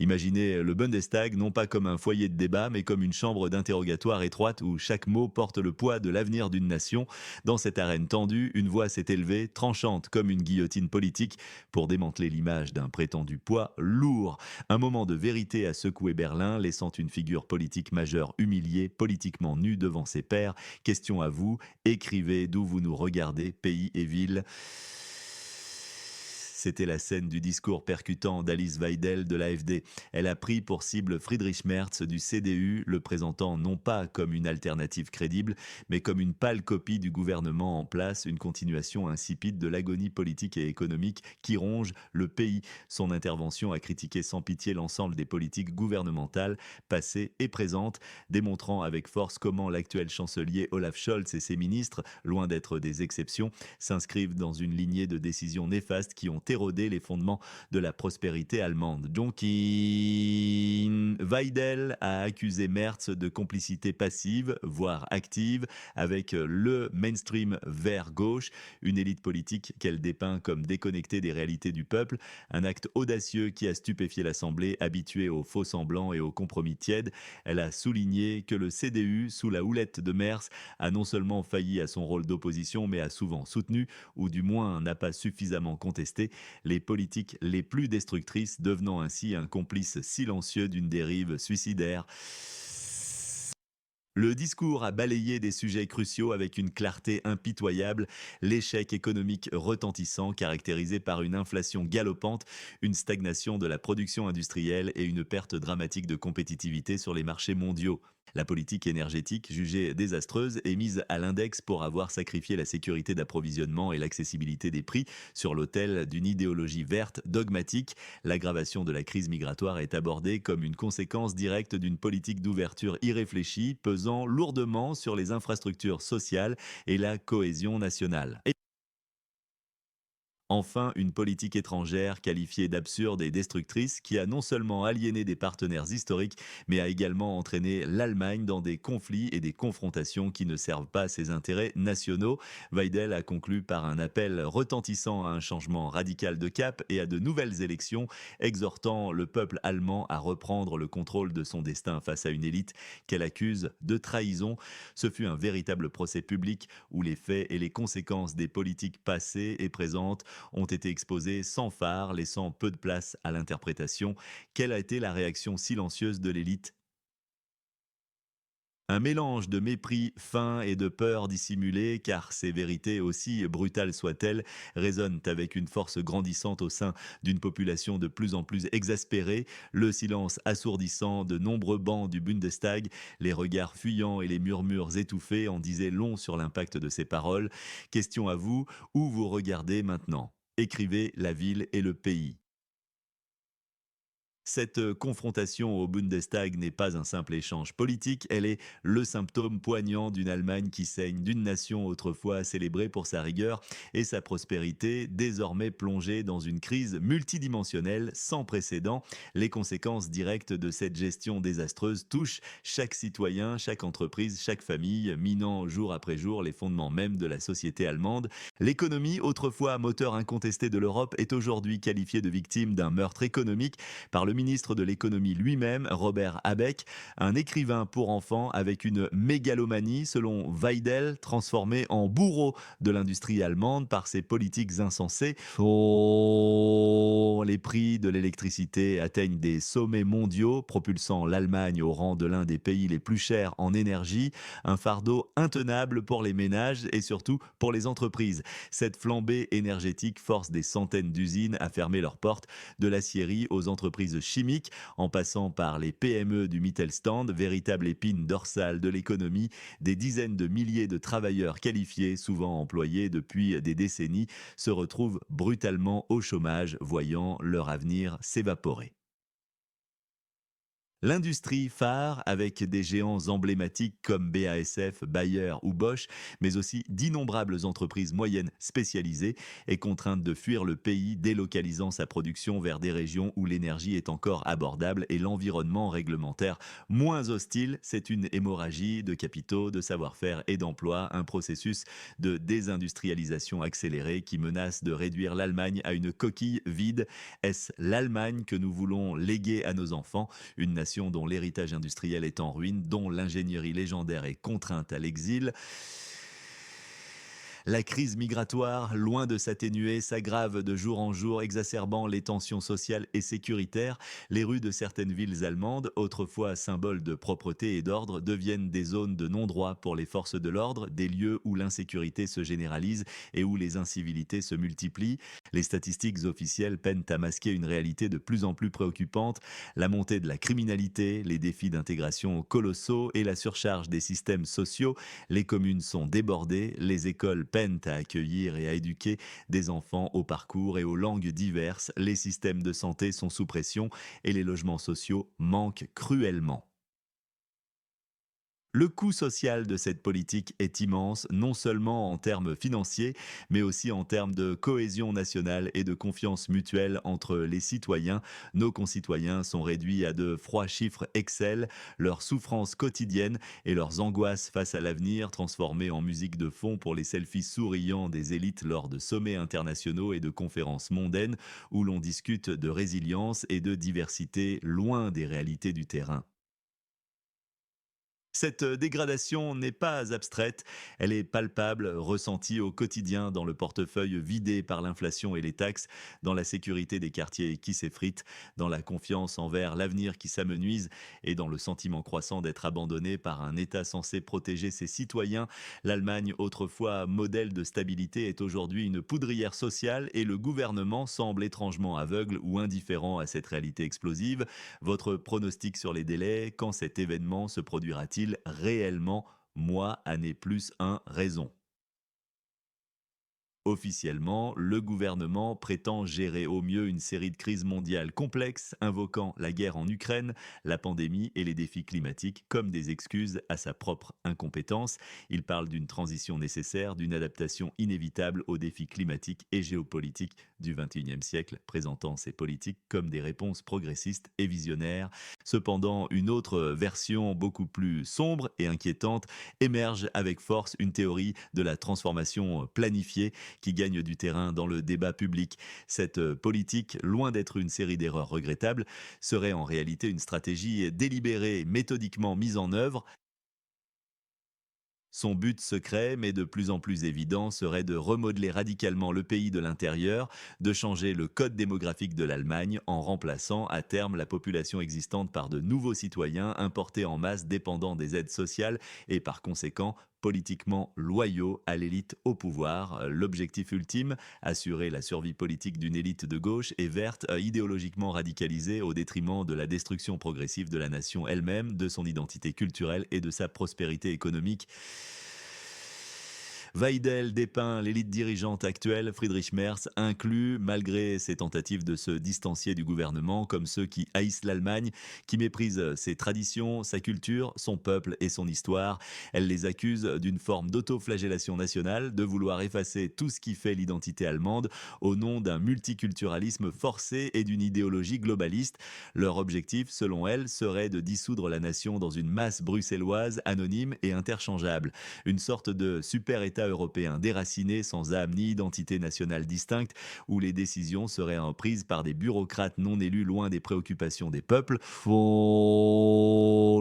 Imaginez le Bundestag non pas comme un foyer de débat, mais comme une chambre d'interrogatoire étroite où chaque mot porte le poids de l'avenir d'une nation. Dans cette arène tendue, une voix s'est élevée, tranchante comme une guillotine politique, pour démanteler l'image d'un prétendu poids lourd. Un moment de vérité a secoué Berlin, laissant une figure politique majeure humiliée, politiquement nue devant ses pairs. Question à vous, écrivez d'où vous nous regardez, pays et ville. C'était la scène du discours percutant d'Alice Weidel de l'AfD. Elle a pris pour cible Friedrich Merz du CDU, le présentant non pas comme une alternative crédible, mais comme une pâle copie du gouvernement en place, une continuation insipide de l'agonie politique et économique qui ronge le pays. Son intervention a critiqué sans pitié l'ensemble des politiques gouvernementales, passées et présentes, démontrant avec force comment l'actuel chancelier Olaf Scholz et ses ministres, loin d'être des exceptions, s'inscrivent dans une lignée de décisions néfastes qui ont érodé les fondements de la prospérité allemande. Donc, Weidel a accusé Merz de complicité passive, voire active, avec le mainstream vert gauche, une élite politique qu'elle dépeint comme déconnectée des réalités du peuple, un acte audacieux qui a stupéfié l'Assemblée, habituée aux faux semblants et aux compromis tièdes. Elle a souligné que le CDU, sous la houlette de Merz, a non seulement failli à son rôle d'opposition, mais a souvent soutenu, ou du moins n'a pas suffisamment contesté, les politiques les plus destructrices, devenant ainsi un complice silencieux d'une dérive suicidaire. Le discours a balayé des sujets cruciaux avec une clarté impitoyable, l'échec économique retentissant caractérisé par une inflation galopante, une stagnation de la production industrielle et une perte dramatique de compétitivité sur les marchés mondiaux. La politique énergétique, jugée désastreuse, est mise à l'index pour avoir sacrifié la sécurité d'approvisionnement et l'accessibilité des prix sur l'autel d'une idéologie verte dogmatique. L'aggravation de la crise migratoire est abordée comme une conséquence directe d'une politique d'ouverture irréfléchie, pesant lourdement sur les infrastructures sociales et la cohésion nationale. Enfin, une politique étrangère qualifiée d'absurde et destructrice qui a non seulement aliéné des partenaires historiques, mais a également entraîné l'Allemagne dans des conflits et des confrontations qui ne servent pas ses intérêts nationaux. Weidel a conclu par un appel retentissant à un changement radical de cap et à de nouvelles élections, exhortant le peuple allemand à reprendre le contrôle de son destin face à une élite qu'elle accuse de trahison. Ce fut un véritable procès public où les faits et les conséquences des politiques passées et présentes ont été exposés sans phare, laissant peu de place à l'interprétation. Quelle a été la réaction silencieuse de l'élite? Un mélange de mépris fin et de peur dissimulée, car ces vérités, aussi brutales soient-elles, résonnent avec une force grandissante au sein d'une population de plus en plus exaspérée. Le silence assourdissant de nombreux bancs du Bundestag, les regards fuyants et les murmures étouffés en disaient long sur l'impact de ces paroles. Question à vous, où vous regardez maintenant? Écrivez la ville et le pays. Cette confrontation au Bundestag n'est pas un simple échange politique, elle est le symptôme poignant d'une Allemagne qui saigne, d'une nation autrefois célébrée pour sa rigueur et sa prospérité, désormais plongée dans une crise multidimensionnelle sans précédent. Les conséquences directes de cette gestion désastreuse touchent chaque citoyen, chaque entreprise, chaque famille, minant jour après jour les fondements mêmes de la société allemande. L'économie, autrefois moteur incontesté de l'Europe, est aujourd'hui qualifiée de victime d'un meurtre économique par le ministre de l'économie lui-même, Robert Habeck, un écrivain pour enfants avec une mégalomanie, selon Weidel, transformé en bourreau de l'industrie allemande par ses politiques insensées. Oh, les prix de l'électricité atteignent des sommets mondiaux, propulsant l'Allemagne au rang de l'un des pays les plus chers en énergie, un fardeau intenable pour les ménages et surtout pour les entreprises. Cette flambée énergétique force des centaines d'usines à fermer leurs portes, de l'acierie aux entreprises chimiques, en passant par les PME du Mittelstand, véritable épine dorsale de l'économie. Des dizaines de milliers de travailleurs qualifiés, souvent employés depuis des décennies, se retrouvent brutalement au chômage, voyant leur avenir s'évaporer. L'industrie phare, avec des géants emblématiques comme BASF, Bayer ou Bosch, mais aussi d'innombrables entreprises moyennes spécialisées, est contrainte de fuir le pays, délocalisant sa production vers des régions où l'énergie est encore abordable et l'environnement réglementaire moins hostile. C'est une hémorragie de capitaux, de savoir-faire et d'emplois, un processus de désindustrialisation accélérée qui menace de réduire l'Allemagne à une coquille vide. Est-ce l'Allemagne que nous voulons léguer à nos enfants? Une nation dont l'héritage industriel est en ruine, dont l'ingénierie légendaire est contrainte à l'exil. La crise migratoire, loin de s'atténuer, s'aggrave de jour en jour, exacerbant les tensions sociales et sécuritaires. Les rues de certaines villes allemandes, autrefois symboles de propreté et d'ordre, deviennent des zones de non-droit pour les forces de l'ordre, des lieux où l'insécurité se généralise et où les incivilités se multiplient. Les statistiques officielles peinent à masquer une réalité de plus en plus préoccupante: la montée de la criminalité, les défis d'intégration colossaux et la surcharge des systèmes sociaux. Les communes sont débordées, les écoles peinent à accueillir et à éduquer des enfants au parcours et aux langues diverses, les systèmes de santé sont sous pression et les logements sociaux manquent cruellement. Le coût social de cette politique est immense, non seulement en termes financiers, mais aussi en termes de cohésion nationale et de confiance mutuelle entre les citoyens. Nos concitoyens sont réduits à de froids chiffres Excel, leurs souffrances quotidiennes et leurs angoisses face à l'avenir transformées en musique de fond pour les selfies souriants des élites lors de sommets internationaux et de conférences mondaines où l'on discute de résilience et de diversité loin des réalités du terrain. Cette dégradation n'est pas abstraite, elle est palpable, ressentie au quotidien dans le portefeuille vidé par l'inflation et les taxes, dans la sécurité des quartiers qui s'effritent, dans la confiance envers l'avenir qui s'amenuise et dans le sentiment croissant d'être abandonné par un État censé protéger ses citoyens. L'Allemagne, autrefois modèle de stabilité, est aujourd'hui une poudrière sociale et le gouvernement semble étrangement aveugle ou indifférent à cette réalité explosive. Votre pronostic sur les délais, quand cet événement se produira-t-il réellement? Moi, année plus un, raison. Officiellement, le gouvernement prétend gérer au mieux une série de crises mondiales complexes, invoquant la guerre en Ukraine, la pandémie et les défis climatiques comme des excuses à sa propre incompétence. Il parle d'une transition nécessaire, d'une adaptation inévitable aux défis climatiques et géopolitiques du XXIe siècle, présentant ces politiques comme des réponses progressistes et visionnaires. Cependant, une autre version beaucoup plus sombre et inquiétante émerge avec force, une théorie de la transformation planifiée qui gagne du terrain dans le débat public. Cette politique, loin d'être une série d'erreurs regrettables, serait en réalité une stratégie délibérée, méthodiquement mise en œuvre. Son but secret, mais de plus en plus évident, serait de remodeler radicalement le pays de l'intérieur, de changer le code démographique de l'Allemagne en remplaçant à terme la population existante par de nouveaux citoyens importés en masse dépendant des aides sociales et par conséquent politiquement loyaux à l'élite au pouvoir. L'objectif ultime, assurer la survie politique d'une élite de gauche et verte idéologiquement radicalisée au détriment de la destruction progressive de la nation elle-même, de son identité culturelle et de sa prospérité économique. Weidel dépeint l'élite dirigeante actuelle, Friedrich Merz inclut, malgré ses tentatives de se distancier du gouvernement, comme ceux qui haïssent l'Allemagne, qui méprisent ses traditions, sa culture, son peuple et son histoire. Elle les accuse d'une forme d'autoflagellation nationale, de vouloir effacer tout ce qui fait l'identité allemande au nom d'un multiculturalisme forcé et d'une idéologie globaliste. Leur objectif, selon elle, serait de dissoudre la nation dans une masse bruxelloise, anonyme et interchangeable. Une sorte de super-État européen déraciné, sans âme ni identité nationale distincte, où les décisions seraient prises par des bureaucrates non élus loin des préoccupations des peuples.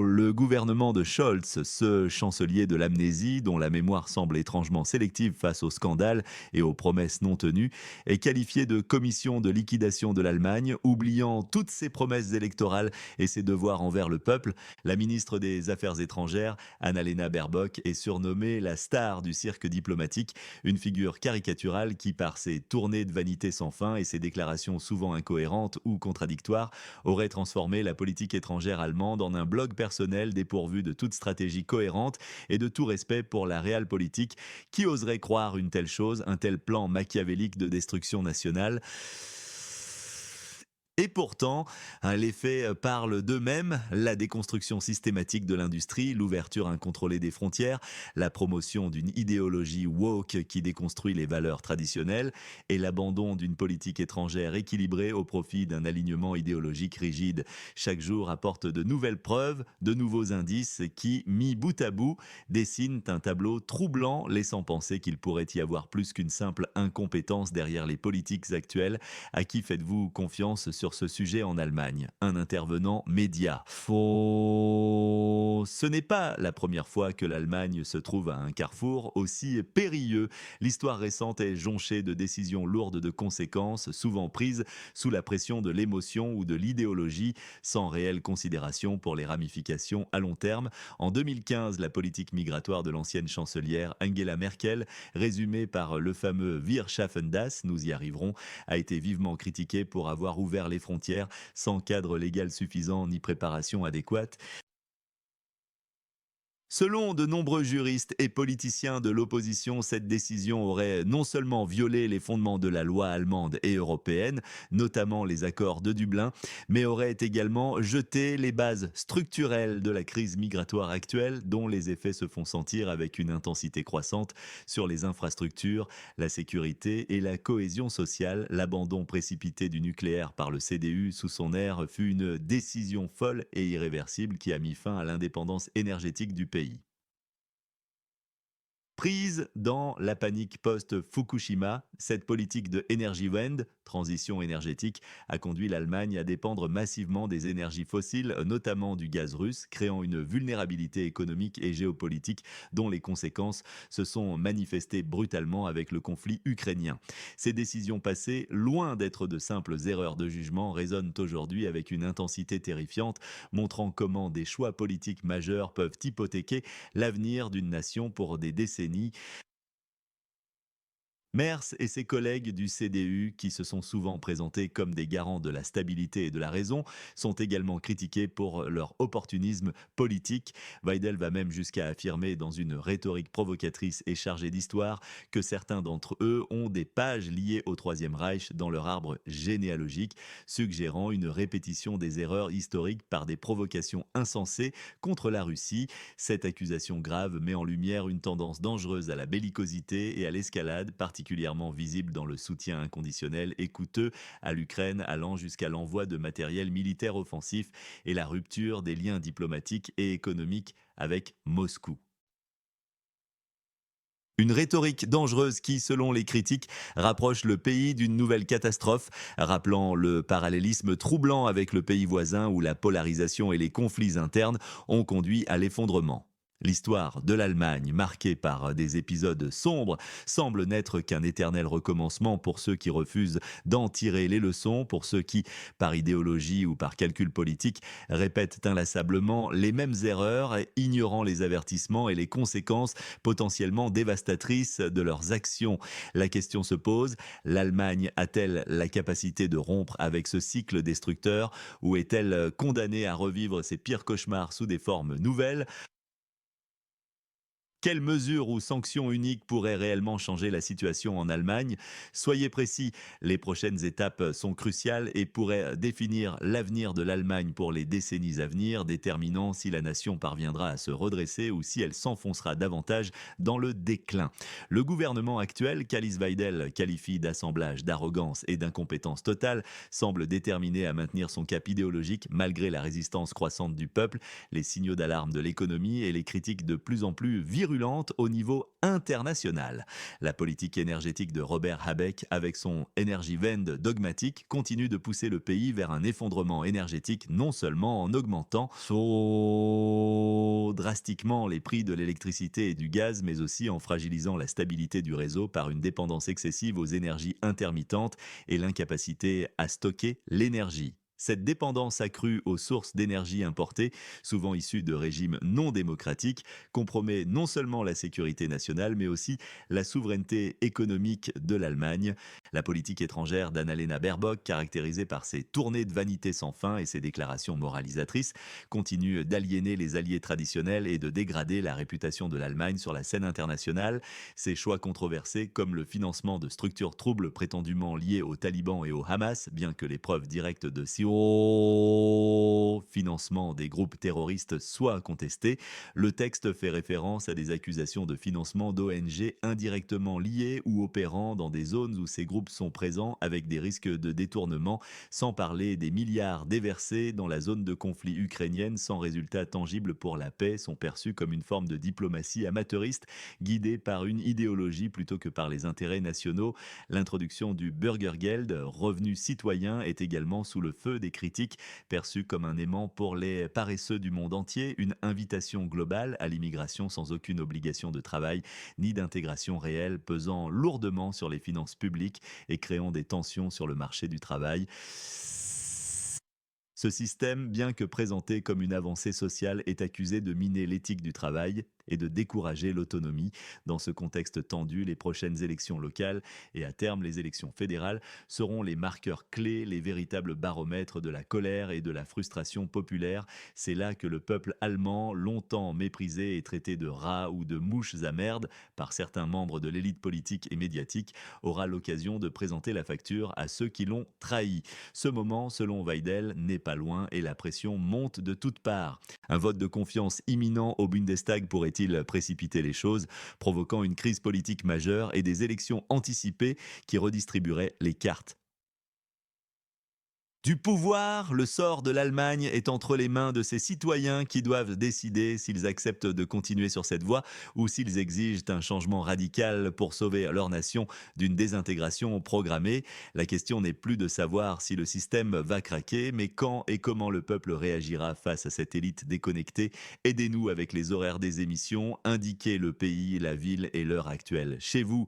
Le gouvernement de Scholz, ce chancelier de l'amnésie, dont la mémoire semble étrangement sélective face aux scandales et aux promesses non tenues, est qualifié de commission de liquidation de l'Allemagne, oubliant toutes ses promesses électorales et ses devoirs envers le peuple. La ministre des Affaires étrangères, Annalena Baerbock, est surnommée la star du cirque diplomatique, une figure caricaturale qui, par ses tournées de vanité sans fin et ses déclarations souvent incohérentes ou contradictoires, aurait transformé la politique étrangère allemande en un blog personnel dépourvu de toute stratégie cohérente et de tout respect pour la réelle politique. Qui oserait croire une telle chose, un tel plan machiavélique de destruction nationale? Et pourtant, hein, les faits parlent d'eux-mêmes, la déconstruction systématique de l'industrie, l'ouverture incontrôlée des frontières, la promotion d'une idéologie woke qui déconstruit les valeurs traditionnelles et l'abandon d'une politique étrangère équilibrée au profit d'un alignement idéologique rigide. Chaque jour apporte de nouvelles preuves, de nouveaux indices qui, mis bout à bout, dessinent un tableau troublant, laissant penser qu'il pourrait y avoir plus qu'une simple incompétence derrière les politiques actuelles. À qui faites-vous confiance sur ce sujet en Allemagne? Un intervenant média. Faux. Ce n'est pas la première fois que l'Allemagne se trouve à un carrefour aussi périlleux. L'histoire récente est jonchée de décisions lourdes de conséquences, souvent prises sous la pression de l'émotion ou de l'idéologie, sans réelle considération pour les ramifications à long terme. En 2015, la politique migratoire de l'ancienne chancelière Angela Merkel, résumée par le fameux Wir schaffen das, nous y arriverons, a été vivement critiquée pour avoir ouvert les frontières sans cadre légal suffisant ni préparation adéquate. Selon de nombreux juristes et politiciens de l'opposition, cette décision aurait non seulement violé les fondements de la loi allemande et européenne, notamment les accords de Dublin, mais aurait également jeté les bases structurelles de la crise migratoire actuelle, dont les effets se font sentir avec une intensité croissante sur les infrastructures, la sécurité et la cohésion sociale. L'abandon précipité du nucléaire par le CDU sous son aire fut une décision folle et irréversible qui a mis fin à l'indépendance énergétique du pays. Prise dans la panique post-Fukushima, cette politique de Energiewende, transition énergétique, a conduit l'Allemagne à dépendre massivement des énergies fossiles, notamment du gaz russe, créant une vulnérabilité économique et géopolitique dont les conséquences se sont manifestées brutalement avec le conflit ukrainien. Ces décisions passées, loin d'être de simples erreurs de jugement, résonnent aujourd'hui avec une intensité terrifiante, montrant comment des choix politiques majeurs peuvent hypothéquer l'avenir d'une nation pour des décennies. Merz et ses collègues du CDU, qui se sont souvent présentés comme des garants de la stabilité et de la raison, sont également critiqués pour leur opportunisme politique. Weidel va même jusqu'à affirmer dans une rhétorique provocatrice et chargée d'histoire que certains d'entre eux ont des pages liées au Troisième Reich dans leur arbre généalogique, suggérant une répétition des erreurs historiques par des provocations insensées contre la Russie. Cette accusation grave met en lumière une tendance dangereuse à la bellicosité et à l'escalade, particulièrement visible dans le soutien inconditionnel et coûteux à l'Ukraine, allant jusqu'à l'envoi de matériel militaire offensif et la rupture des liens diplomatiques et économiques avec Moscou. Une rhétorique dangereuse qui, selon les critiques, rapproche le pays d'une nouvelle catastrophe, rappelant le parallélisme troublant avec le pays voisin où la polarisation et les conflits internes ont conduit à l'effondrement. L'histoire de l'Allemagne, marquée par des épisodes sombres, semble n'être qu'un éternel recommencement pour ceux qui refusent d'en tirer les leçons, pour ceux qui, par idéologie ou par calcul politique, répètent inlassablement les mêmes erreurs, ignorant les avertissements et les conséquences potentiellement dévastatrices de leurs actions. La question se pose, l'Allemagne a-t-elle la capacité de rompre avec ce cycle destructeur ou est-elle condamnée à revivre ses pires cauchemars sous des formes nouvelles? Quelles mesures ou sanctions uniques pourraient réellement changer la situation en Allemagne? Soyez précis, les prochaines étapes sont cruciales et pourraient définir l'avenir de l'Allemagne pour les décennies à venir, déterminant si la nation parviendra à se redresser ou si elle s'enfoncera davantage dans le déclin. Le gouvernement actuel, qu'Alice Weidel qualifie d'assemblage d'arrogance et d'incompétence totale, semble déterminé à maintenir son cap idéologique malgré la résistance croissante du peuple, les signaux d'alarme de l'économie et les critiques de plus en plus virulentes au niveau international. La politique énergétique de Robert Habeck, avec son Energiewende dogmatique, continue de pousser le pays vers un effondrement énergétique, non seulement en augmentant drastiquement les prix de l'électricité et du gaz, mais aussi en fragilisant la stabilité du réseau par une dépendance excessive aux énergies intermittentes et l'incapacité à stocker l'énergie. Cette dépendance accrue aux sources d'énergie importées, souvent issues de régimes non démocratiques, compromet non seulement la sécurité nationale, mais aussi la souveraineté économique de l'Allemagne. La politique étrangère d'Annalena Baerbock, caractérisée par ses tournées de vanité sans fin et ses déclarations moralisatrices, continue d'aliéner les alliés traditionnels et de dégrader la réputation de l'Allemagne sur la scène internationale. Ces choix controversés, comme le financement de structures troubles prétendument liées aux talibans et au Hamas, bien que les preuves directes de financement des groupes terroristes soient contestées, le texte fait référence à des accusations de financement d'ONG indirectement liées ou opérant dans des zones où ces groupes sont présents avec des risques de détournement, sans parler des milliards déversés dans la zone de conflit ukrainienne sans résultat tangible pour la paix, sont perçus comme une forme de diplomatie amateuriste guidée par une idéologie plutôt que par les intérêts nationaux. L'introduction du Bürgergeld, revenu citoyen, est également sous le feu des critiques, perçue comme un aimant pour les paresseux du monde entier, une invitation globale à l'immigration sans aucune obligation de travail ni d'intégration réelle, pesant lourdement sur les finances publiques et créant des tensions sur le marché du travail. Ce système, bien que présenté comme une avancée sociale, est accusé de miner l'éthique du travail et de décourager l'autonomie. Dans ce contexte tendu, les prochaines élections locales et à terme les élections fédérales seront les marqueurs clés, les véritables baromètres de la colère et de la frustration populaire. C'est là que le peuple allemand, longtemps méprisé et traité de rat ou de mouches à merde par certains membres de l'élite politique et médiatique, aura l'occasion de présenter la facture à ceux qui l'ont trahi. Ce moment, selon Weidel, n'est pas loin et la pression monte de toutes parts. Un vote de confiance imminent au Bundestag pourrait-il précipiter les choses, provoquant une crise politique majeure et des élections anticipées qui redistribueraient les cartes du pouvoir. Le sort de l'Allemagne est entre les mains de ses citoyens qui doivent décider s'ils acceptent de continuer sur cette voie ou s'ils exigent un changement radical pour sauver leur nation d'une désintégration programmée. La question n'est plus de savoir si le système va craquer, mais quand et comment le peuple réagira face à cette élite déconnectée. Aidez-nous avec les horaires des émissions, indiquez le pays, la ville et l'heure actuelle. Chez vous,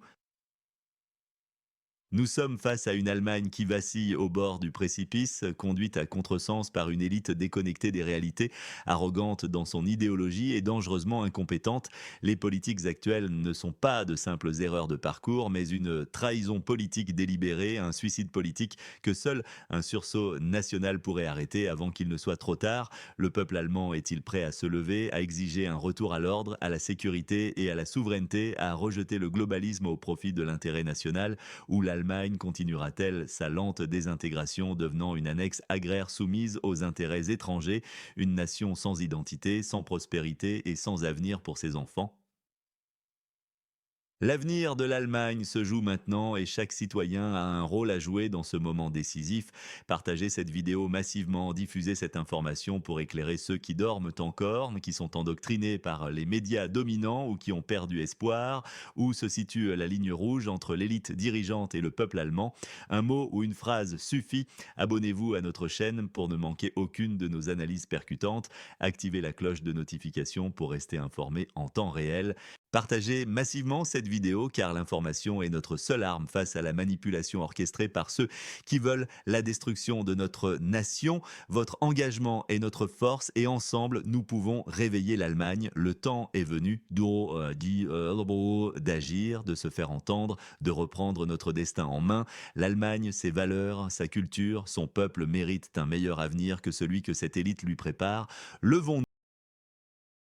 nous sommes face à une Allemagne qui vacille au bord du précipice, conduite à contresens par une élite déconnectée des réalités, arrogante dans son idéologie et dangereusement incompétente. Les politiques actuelles ne sont pas de simples erreurs de parcours, mais une trahison politique délibérée, un suicide politique que seul un sursaut national pourrait arrêter avant qu'il ne soit trop tard. Le peuple allemand est-il prêt à se lever, à exiger un retour à l'ordre, à la sécurité et à la souveraineté, à rejeter le globalisme au profit de l'intérêt national, ou l'Allemagne continuera-t-elle sa lente désintégration, devenant une annexe agraire soumise aux intérêts étrangers, une nation sans identité, sans prospérité et sans avenir pour ses enfants? L'avenir de l'Allemagne se joue maintenant et chaque citoyen a un rôle à jouer dans ce moment décisif. Partagez cette vidéo massivement, diffusez cette information pour éclairer ceux qui dorment encore, qui sont endoctrinés par les médias dominants ou qui ont perdu espoir. Où se situe la ligne rouge entre l'élite dirigeante et le peuple allemand? Un mot ou une phrase suffit. Abonnez-vous à notre chaîne pour ne manquer aucune de nos analyses percutantes. Activez la cloche de notification pour rester informé en temps réel. Partagez massivement cette vidéo car l'information est notre seule arme face à la manipulation orchestrée par ceux qui veulent la destruction de notre nation. Votre engagement est notre force et ensemble nous pouvons réveiller l'Allemagne. Le temps est venu d'agir, de se faire entendre, de reprendre notre destin en main. L'Allemagne, ses valeurs, sa culture, son peuple méritent un meilleur avenir que celui que cette élite lui prépare. Levons